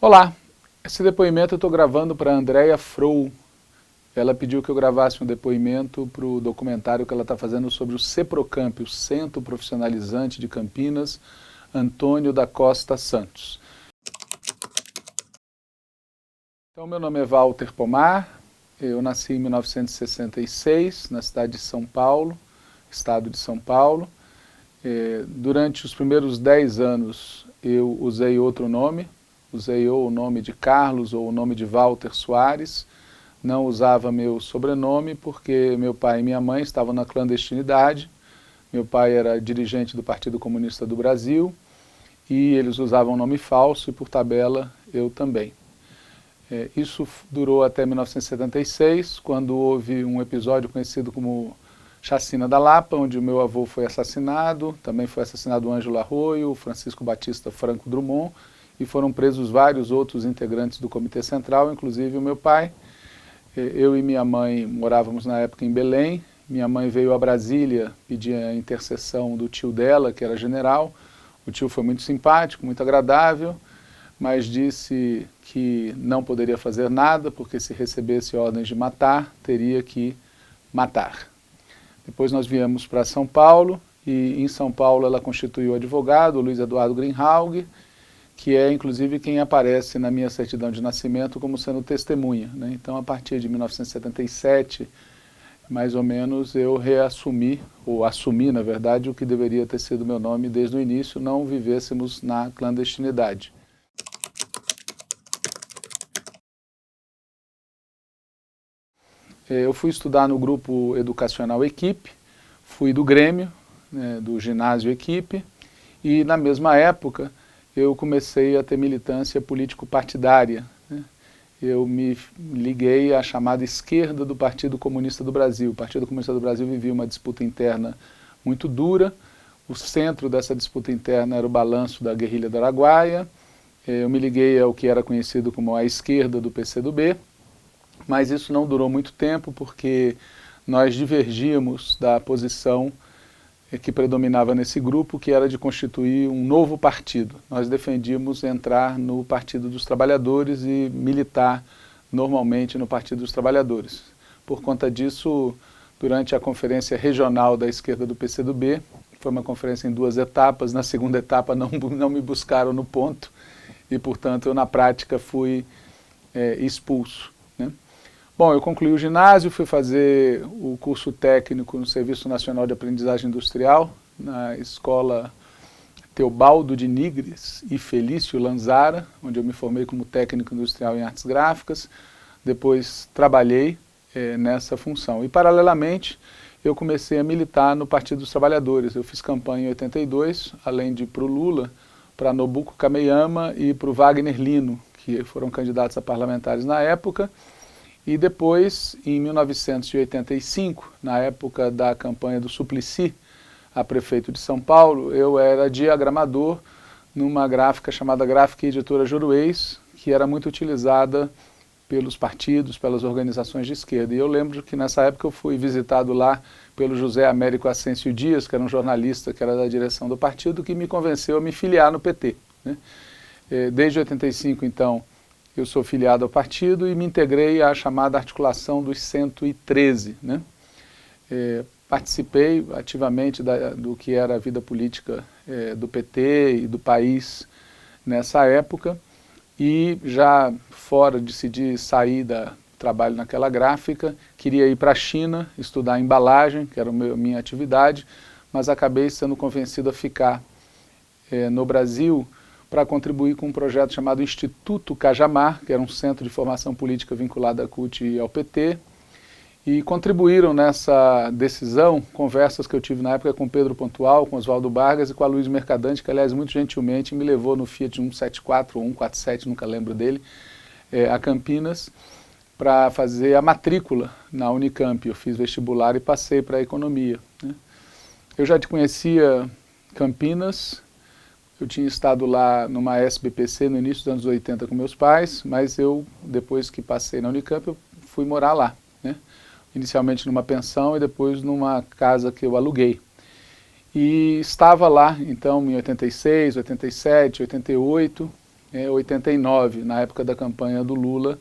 Olá, esse depoimento eu estou gravando para a Andrea Frou. Ela pediu que eu gravasse um depoimento para o documentário que ela está fazendo sobre o CEPROCAMP, o Centro Profissionalizante de Campinas, Antônio da Costa Santos. Então, meu nome é Walter Pomar, eu nasci em 1966, na cidade de São Paulo, estado de São Paulo. Durante os primeiros 10 anos eu usei outro nome, usei ou o nome de Carlos ou o nome de Walter Soares, não usava meu sobrenome porque meu pai e minha mãe estavam na clandestinidade. Meu pai era dirigente do Partido Comunista do Brasil e eles usavam nome falso e por tabela eu também. Isso durou até 1976, quando houve um episódio conhecido como Chacina da Lapa, onde o meu avô foi assassinado, também foi assassinado o Ângelo Arroio, o Francisco Batista Franco Drummond, e foram presos vários outros integrantes do Comitê Central, inclusive o meu pai. Eu e minha mãe morávamos na época em Belém, minha mãe veio a Brasília pedir a intercessão do tio dela, que era general. O tio foi muito simpático, muito agradável, mas disse que não poderia fazer nada, porque se recebesse ordens de matar, teria que matar. Depois nós viemos para São Paulo, e em São Paulo ela constituiu o advogado, Luiz Eduardo Greenhalgh, que é inclusive quem aparece na minha certidão de nascimento como sendo testemunha, né? Então, a partir de 1977, mais ou menos, eu reassumi, ou assumi, na verdade, o que deveria ter sido meu nome desde o início, não vivêssemos na clandestinidade. Eu fui estudar no grupo educacional Equipe, fui do Grêmio, né, do ginásio Equipe, e na mesma época eu comecei a ter militância político-partidária, né? Eu me liguei à chamada esquerda do Partido Comunista do Brasil. O Partido Comunista do Brasil vivia uma disputa interna muito dura, o centro dessa disputa interna era o balanço da guerrilha do Araguaia. Eu me liguei ao que era conhecido como a esquerda do PCdoB, mas isso não durou muito tempo porque nós divergíamos da posição que predominava nesse grupo, que era de constituir um novo partido. Nós defendíamos entrar no Partido dos Trabalhadores e militar normalmente no Partido dos Trabalhadores. Por conta disso, durante a conferência regional da esquerda do PCdoB, foi uma conferência em 2 etapas, na segunda etapa não me buscaram no ponto e, portanto, eu na prática fui expulso, né? Bom, eu concluí o ginásio, fui fazer o curso técnico no Serviço Nacional de Aprendizagem Industrial, na Escola Teobaldo de Nigres e Felício Lanzara, onde eu me formei como técnico industrial em artes gráficas. Depois trabalhei nessa função. E, paralelamente, eu comecei a militar no Partido dos Trabalhadores. Eu fiz campanha em 82, além de para o Lula, para Nobuco Kameyama e para o Wagner Lino, que foram candidatos a parlamentares na época. E depois, em 1985, na época da campanha do Suplicy, a prefeito de São Paulo, eu era diagramador numa gráfica chamada Gráfica Editora Juruês, que era muito utilizada pelos partidos, pelas organizações de esquerda. E eu lembro que nessa época eu fui visitado lá pelo José Américo Ascencio Dias, que era um jornalista que era da direção do partido, que me convenceu a me filiar no PT, né? Desde 85, então, eu sou filiado ao partido e me integrei à chamada articulação dos 113, né? Participei ativamente do que era a vida política do PT e do país nessa época, e já fora, decidi sair do trabalho naquela gráfica, queria ir para a China, estudar embalagem, que era a minha atividade, mas acabei sendo convencido a ficar no Brasil, para contribuir com um projeto chamado Instituto Cajamar, que era um centro de formação política vinculado à CUT e ao PT, e contribuíram nessa decisão conversas que eu tive na época com Pedro Pontual, com Oswaldo Vargas e com a Luiz Mercadante, que aliás muito gentilmente me levou no Fiat 174 ou 147, nunca lembro dele, a Campinas, para fazer a matrícula na Unicamp. Eu fiz vestibular e passei para a economia, né? Eu já te conhecia Campinas. Eu tinha estado lá numa SBPC no início dos anos 80 com meus pais, mas eu, depois que passei na Unicamp, eu fui morar lá, né? Inicialmente numa pensão e depois numa casa que eu aluguei. E estava lá, então, em 86, 87, 88, 89, na época da campanha do Lula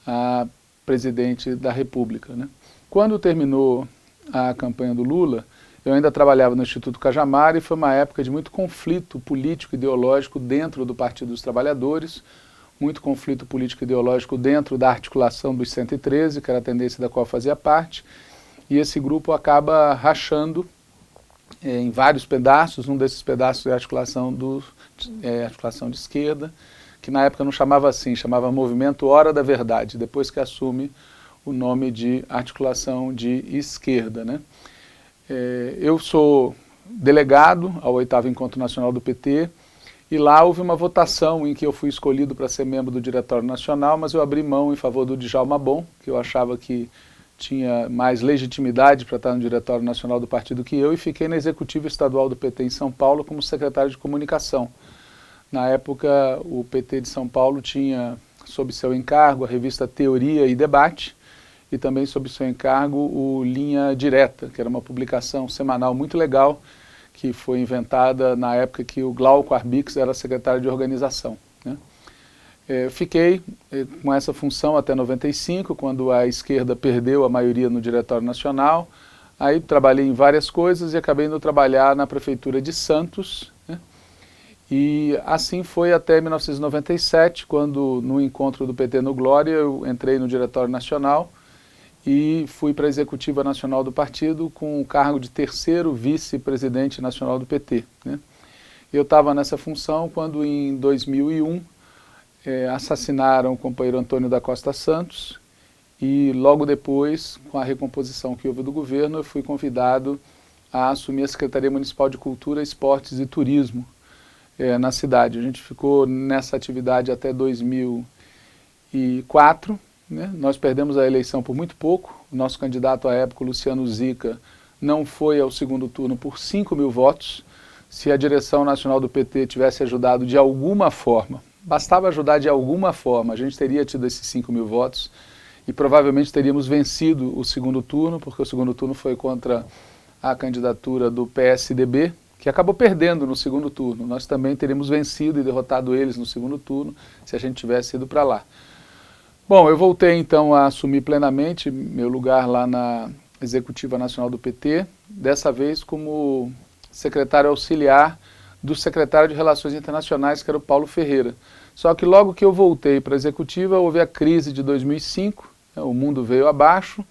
a presidente da República, né? Quando terminou a campanha do Lula, eu ainda trabalhava no Instituto Cajamar e foi uma época de muito conflito político e ideológico dentro do Partido dos Trabalhadores, muito conflito político e ideológico dentro da articulação dos 113, que era a tendência da qual eu fazia parte, e esse grupo acaba rachando em vários pedaços. Um desses pedaços é a articulação de esquerda, que na época não chamava assim, chamava Movimento Hora da Verdade, depois que assume o nome de articulação de esquerda, né? Eu sou delegado ao 8º Encontro Nacional do PT, e lá houve uma votação em que eu fui escolhido para ser membro do Diretório Nacional, mas eu abri mão em favor do Djalma Bom, que eu achava que tinha mais legitimidade para estar no Diretório Nacional do partido que eu, e fiquei na Executiva Estadual do PT em São Paulo como secretário de comunicação. Na época, o PT de São Paulo tinha sob seu encargo a revista Teoria e Debate, e também sob seu encargo o Linha Direta, que era uma publicação semanal muito legal, que foi inventada na época que o Glauco Arbix era secretário de organização, né? Fiquei com essa função até 95, quando a esquerda perdeu a maioria no Diretório Nacional. Aí trabalhei em várias coisas e acabei indo trabalhar na Prefeitura de Santos, né? E assim foi até 1997, quando no encontro do PT no Glória eu entrei no Diretório Nacional e fui para a Executiva Nacional do partido com o cargo de 3º vice-presidente nacional do PT, né? Eu estava nessa função quando em 2001 assassinaram o companheiro Antônio da Costa Santos, e logo depois, com a recomposição que houve do governo, eu fui convidado a assumir a Secretaria Municipal de Cultura, Esportes e Turismo na cidade. A gente ficou nessa atividade até 2004, né? Nós perdemos a eleição por muito pouco. O nosso candidato à época, Luciano Zica, não foi ao segundo turno por 5.000 votos. Se a direção nacional do PT tivesse ajudado de alguma forma, bastava ajudar de alguma forma, a gente teria tido esses 5.000 votos e provavelmente teríamos vencido o segundo turno, porque o segundo turno foi contra a candidatura do PSDB, que acabou perdendo no segundo turno. Nós também teríamos vencido e derrotado eles no segundo turno, se a gente tivesse ido para lá. Bom, eu voltei então a assumir plenamente meu lugar lá na Executiva Nacional do PT, dessa vez como secretário auxiliar do secretário de Relações Internacionais, que era o Paulo Ferreira. Só que logo que eu voltei para a Executiva, houve a crise de 2005, o mundo veio abaixo.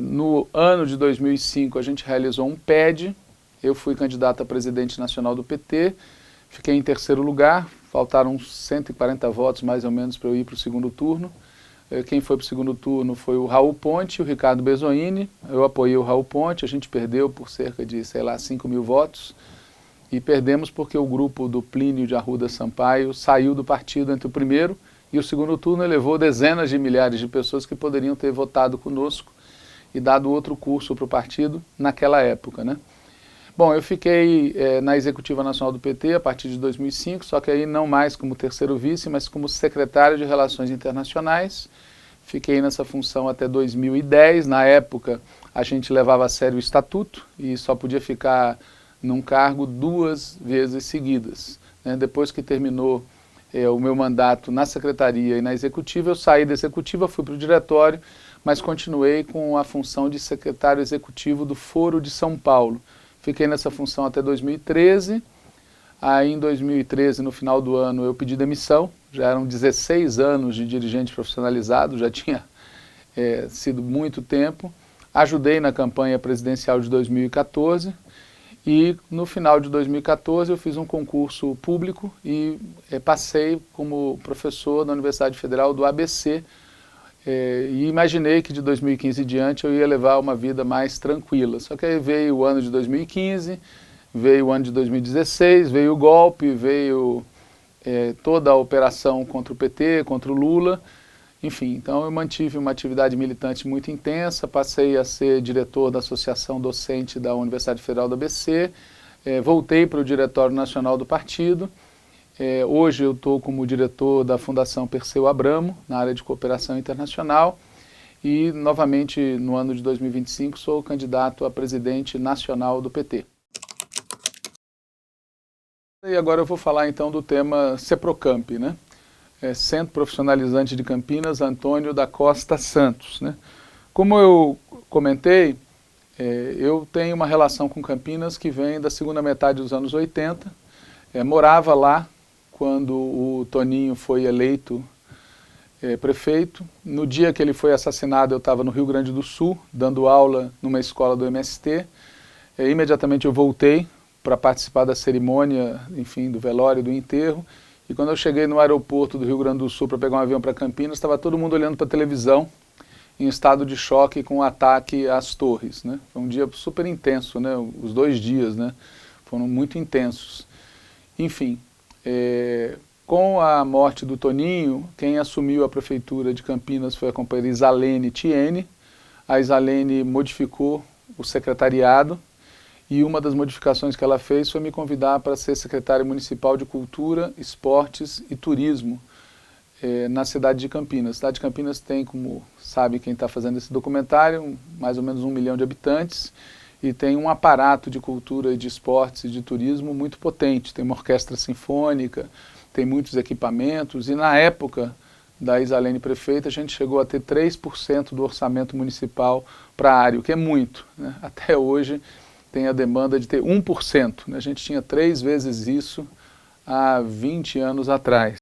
No ano de 2005 a gente realizou um PED, eu fui candidato a presidente nacional do PT, fiquei em 3º lugar, faltaram uns 140 votos mais ou menos para eu ir para o segundo turno. Quem foi para o segundo turno foi o Raul Ponte e o Ricardo Bezoini. Eu apoiei o Raul Ponte, a gente perdeu por cerca de, 5.000 votos. E perdemos porque o grupo do Plínio de Arruda Sampaio saiu do partido entre o primeiro e o segundo turno, e levou dezenas de milhares de pessoas que poderiam ter votado conosco e dado outro curso para o partido naquela época, né? Bom, eu fiquei na Executiva Nacional do PT a partir de 2005, só que aí não mais como 3º vice, mas como secretário de Relações Internacionais. Fiquei nessa função até 2010, na época a gente levava a sério o estatuto e só podia ficar num cargo 2 vezes seguidas, né? Depois que terminou o meu mandato na secretaria e na executiva, eu saí da executiva, fui para o diretório, mas continuei com a função de secretário executivo do Foro de São Paulo. Fiquei nessa função até 2013, aí em 2013, no final do ano, eu pedi demissão, já eram 16 anos de dirigente profissionalizado, já tinha sido muito tempo. Ajudei na campanha presidencial de 2014, e no final de 2014 eu fiz um concurso público e passei como professor da Universidade Federal do ABC, e imaginei que de 2015 em diante eu ia levar uma vida mais tranquila. Só que aí veio o ano de 2015, veio o ano de 2016, veio o golpe, veio toda a operação contra o PT, contra o Lula. Enfim, então eu mantive uma atividade militante muito intensa, passei a ser diretor da Associação Docente da Universidade Federal do ABC, voltei para o Diretório Nacional do Partido. Hoje eu estou como diretor da Fundação Perseu Abramo, na área de cooperação internacional, e novamente no ano de 2025 sou candidato a presidente nacional do PT. E agora eu vou falar então do tema Seprocamp, né? Centro Profissionalizante de Campinas, Antônio da Costa Santos, né? Como eu comentei, eu tenho uma relação com Campinas que vem da segunda metade dos anos 80, morava lá quando o Toninho foi eleito prefeito. No dia que ele foi assassinado eu estava no Rio Grande do Sul, dando aula numa escola do MST, imediatamente eu voltei para participar da cerimônia, enfim, do velório, do enterro, e quando eu cheguei no aeroporto do Rio Grande do Sul para pegar um avião para Campinas, estava todo mundo olhando para a televisão, em estado de choque com o ataque às torres, né? Foi um dia super intenso, né? Os 2 dias, né? Foram muito intensos. Enfim, com a morte do Toninho, quem assumiu a prefeitura de Campinas foi a companheira Isalene Tiene. A Isalene modificou o secretariado, e uma das modificações que ela fez foi me convidar para ser secretária municipal de Cultura, Esportes e Turismo na cidade de Campinas. A cidade de Campinas tem, como sabe quem está fazendo esse documentário, mais ou menos 1 milhão de habitantes, e tem um aparato de cultura e de esportes e de turismo muito potente. Tem uma orquestra sinfônica, tem muitos equipamentos, e na época da Isalene prefeita a gente chegou a ter 3% do orçamento municipal para a área, o que é muito, né? Até hoje tem a demanda de ter 1%, né? A gente tinha 3 vezes isso há 20 anos atrás.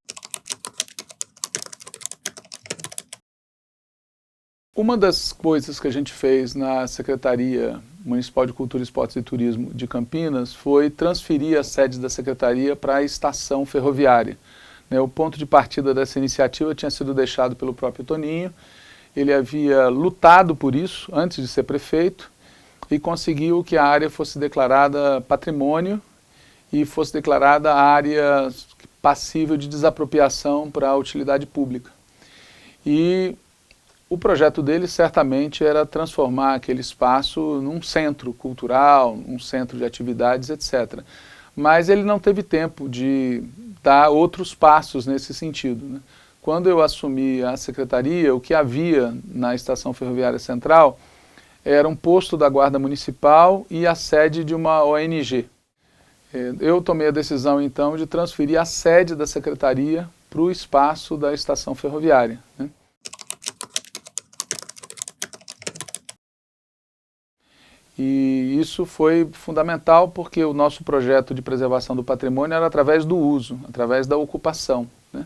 Uma das coisas que a gente fez na Secretaria Municipal de Cultura, Esportes e Turismo de Campinas foi transferir a sede da Secretaria para a estação ferroviária. O ponto de partida dessa iniciativa tinha sido deixado pelo próprio Toninho. Ele havia lutado por isso antes de ser prefeito, e conseguiu que a área fosse declarada patrimônio e fosse declarada área passível de desapropriação para a utilidade pública. E o projeto dele certamente era transformar aquele espaço num centro cultural, um centro de atividades, etc. Mas ele não teve tempo de dar outros passos nesse sentido, né? Quando eu assumi a secretaria, o que havia na Estação Ferroviária Central era um posto da Guarda Municipal e a sede de uma ONG. Eu tomei a decisão, então, de transferir a sede da Secretaria para o espaço da Estação Ferroviária, né? E isso foi fundamental porque o nosso projeto de preservação do patrimônio era através do uso, através da ocupação, né?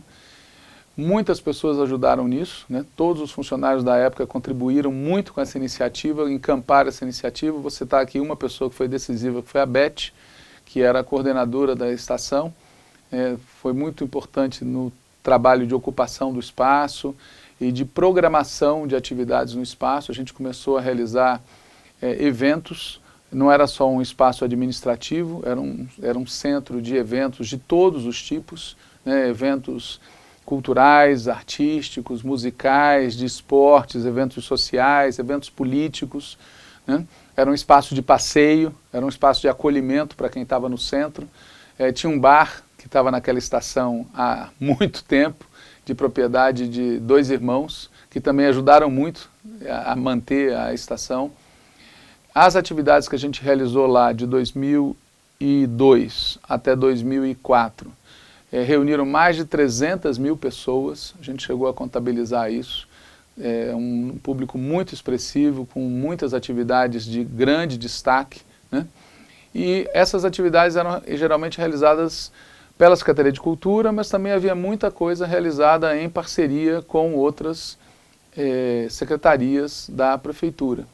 Muitas pessoas ajudaram nisso, né? Todos os funcionários da época contribuíram muito com essa iniciativa, encampar essa iniciativa. Vou citar aqui uma pessoa que foi decisiva, que foi a Beth, que era a coordenadora da estação. Foi muito importante no trabalho de ocupação do espaço e de programação de atividades no espaço. A gente começou a realizar eventos, não era só um espaço administrativo, era um centro de eventos de todos os tipos, né? Eventos culturais, artísticos, musicais, de esportes, eventos sociais, eventos políticos, né? Era um espaço de passeio, era um espaço de acolhimento para quem estava no centro. Tinha um bar que estava naquela estação há muito tempo, de propriedade de 2 irmãos, que também ajudaram muito a manter a estação. As atividades que a gente realizou lá de 2002 até 2004, reuniram mais de 300 mil pessoas, a gente chegou a contabilizar isso, um público muito expressivo, com muitas atividades de grande destaque, né? E essas atividades eram geralmente realizadas pela Secretaria de Cultura, mas também havia muita coisa realizada em parceria com outras secretarias da Prefeitura.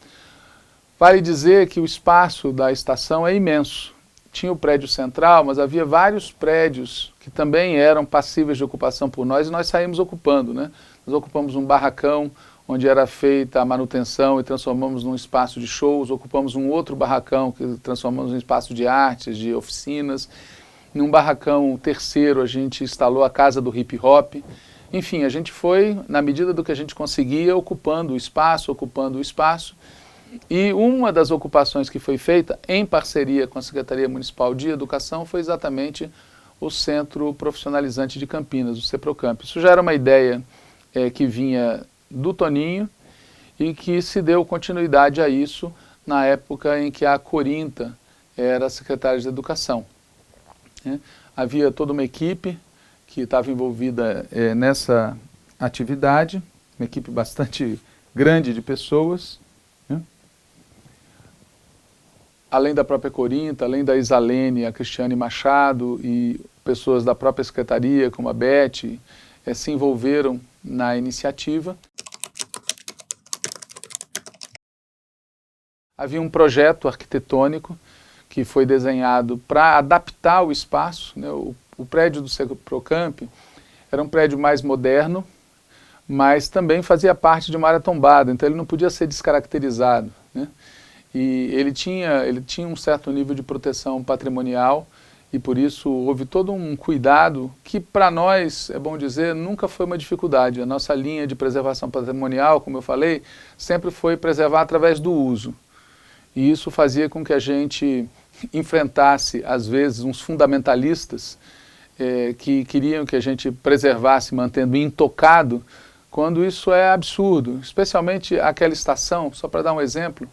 Vale dizer que o espaço da estação é imenso. Tinha o prédio central, mas havia vários prédios que também eram passíveis de ocupação por nós, e nós saímos ocupando, né? Nós ocupamos um barracão onde era feita a manutenção e transformamos num espaço de shows, ocupamos um outro barracão que transformamos num espaço de artes, de oficinas. Num barracão terceiro a gente instalou a Casa do Hip Hop. Enfim, a gente foi, na medida do que a gente conseguia, ocupando o espaço, E uma das ocupações que foi feita em parceria com a Secretaria Municipal de Educação foi exatamente o Centro Profissionalizante de Campinas, o Seprocamp. Isso já era uma ideia que vinha do Toninho e que se deu continuidade a isso na época em que a Corinta era secretária de Educação. havia toda uma equipe que estava envolvida nessa atividade, uma equipe bastante grande de pessoas, né? Além da própria Corinta, além da Isalene, a Cristiane Machado e pessoas da própria secretaria, como a Beth, se envolveram na iniciativa. Havia um projeto arquitetônico que foi desenhado para adaptar o espaço, né? O prédio do Seprocamp era um prédio mais moderno, mas também fazia parte de uma área tombada, então ele não podia ser descaracterizado, né? E ele tinha um certo nível de proteção patrimonial e por isso houve todo um cuidado que para nós, é bom dizer, nunca foi uma dificuldade. A nossa linha de preservação patrimonial, como eu falei, sempre foi preservar através do uso. E isso fazia com que a gente enfrentasse, às vezes, uns fundamentalistas que queriam que a gente preservasse, mantendo intocado, quando isso é absurdo. Especialmente aquela estação, só para dar um exemplo,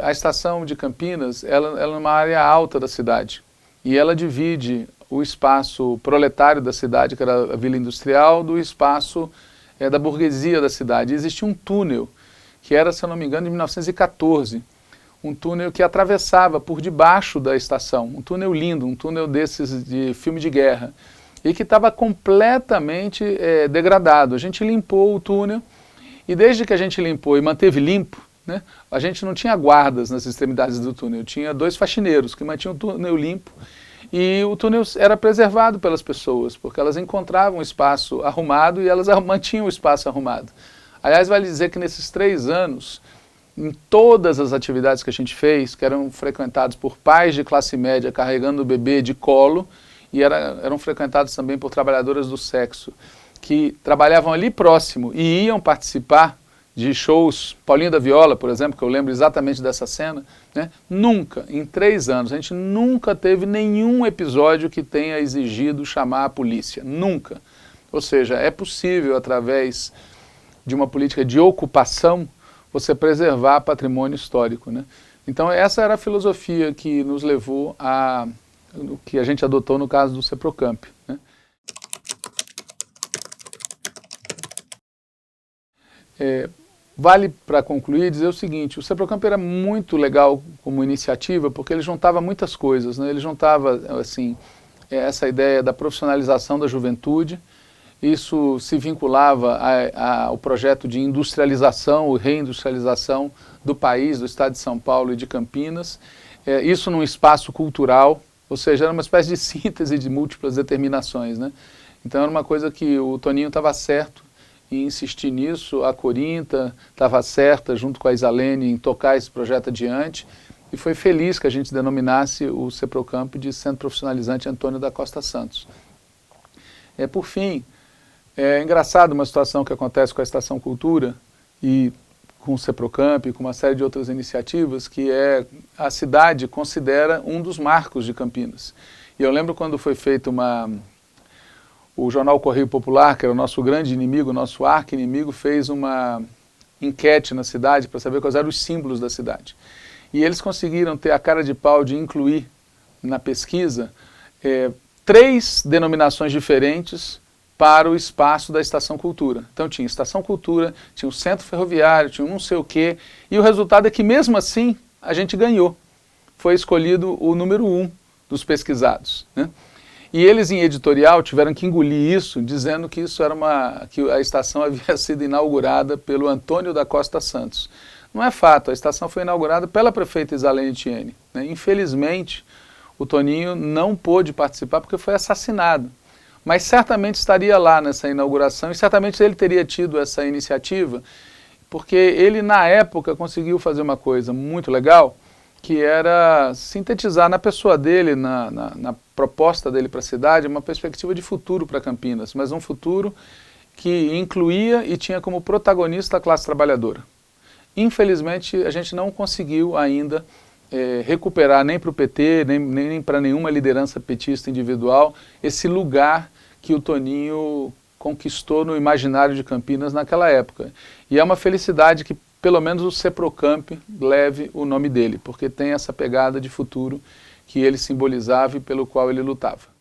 a estação de Campinas, ela é uma área alta da cidade. E ela divide o espaço proletário da cidade, que era a Vila Industrial, do espaço da burguesia da cidade. E existia um túnel, que era, se eu não me engano, de 1914, um túnel que atravessava por debaixo da estação, um túnel lindo, um túnel desses de filme de guerra, e que estava completamente degradado. A gente limpou o túnel, e desde que a gente limpou e manteve limpo, né, a gente não tinha guardas nas extremidades do túnel, tinha 2 faxineiros que mantinham o túnel limpo, e o túnel era preservado pelas pessoas, porque elas encontravam o espaço arrumado e elas mantinham o espaço arrumado. Aliás, vale dizer que nesses 3 anos, em todas as atividades que a gente fez, que eram frequentadas por pais de classe média carregando o bebê de colo, e eram frequentados também por trabalhadoras do sexo, que trabalhavam ali próximo e iam participar de shows, Paulinho da Viola, por exemplo, que eu lembro exatamente dessa cena, né? Nunca, em 3 anos, a gente nunca teve nenhum episódio que tenha exigido chamar a polícia, nunca. Ou seja, é possível, através de uma política de ocupação, você preservar patrimônio histórico, né? Então essa era a filosofia que nos levou a, que a gente adotou no caso do Seprocamp, né? Vale para concluir dizer o seguinte, o Seprocamp era muito legal como iniciativa porque ele juntava muitas coisas, né? Ele juntava assim, essa ideia da profissionalização da juventude. Isso se vinculava ao projeto de industrialização ou reindustrialização do país, do estado de São Paulo e de Campinas. Isso num espaço cultural, ou seja, era uma espécie de síntese de múltiplas determinações, né? Então era uma coisa que o Toninho estava certo em insistir nisso, a Corinta estava certa, junto com a Isalene, em tocar esse projeto adiante, e foi feliz que a gente denominasse o Seprocamp de Centro Profissionalizante Antônio da Costa Santos. Por fim, é engraçado uma situação que acontece com a Estação Cultura e com o Seprocamp e com uma série de outras iniciativas, que a cidade considera um dos marcos de Campinas. E eu lembro quando foi feito o jornal Correio Popular, que era o nosso grande inimigo, o nosso arqui-inimigo, fez uma enquete na cidade para saber quais eram os símbolos da cidade. E eles conseguiram ter a cara de pau de incluir na pesquisa 3 denominações diferentes para o espaço da Estação Cultura. Então tinha Estação Cultura, tinha o Centro Ferroviário, tinha um não sei o quê, e o resultado é que mesmo assim a gente ganhou. Foi escolhido o número 1 dos pesquisados, né? E eles em editorial tiveram que engolir isso, dizendo que isso era que a estação havia sido inaugurada pelo Antônio da Costa Santos. Não é fato, a estação foi inaugurada pela prefeita Isalene Tiene, né? Infelizmente, o Toninho não pôde participar porque foi assassinado. Mas certamente estaria lá nessa inauguração e certamente ele teria tido essa iniciativa, porque ele na época conseguiu fazer uma coisa muito legal, que era sintetizar na pessoa dele, na proposta dele para a cidade, uma perspectiva de futuro para Campinas, mas um futuro que incluía e tinha como protagonista a classe trabalhadora. Infelizmente, a gente não conseguiu ainda recuperar nem para o PT, nem para nenhuma liderança petista individual, esse lugar que o Toninho conquistou no imaginário de Campinas naquela época. E é uma felicidade que pelo menos o Seprocamp leve o nome dele, porque tem essa pegada de futuro que ele simbolizava e pelo qual ele lutava.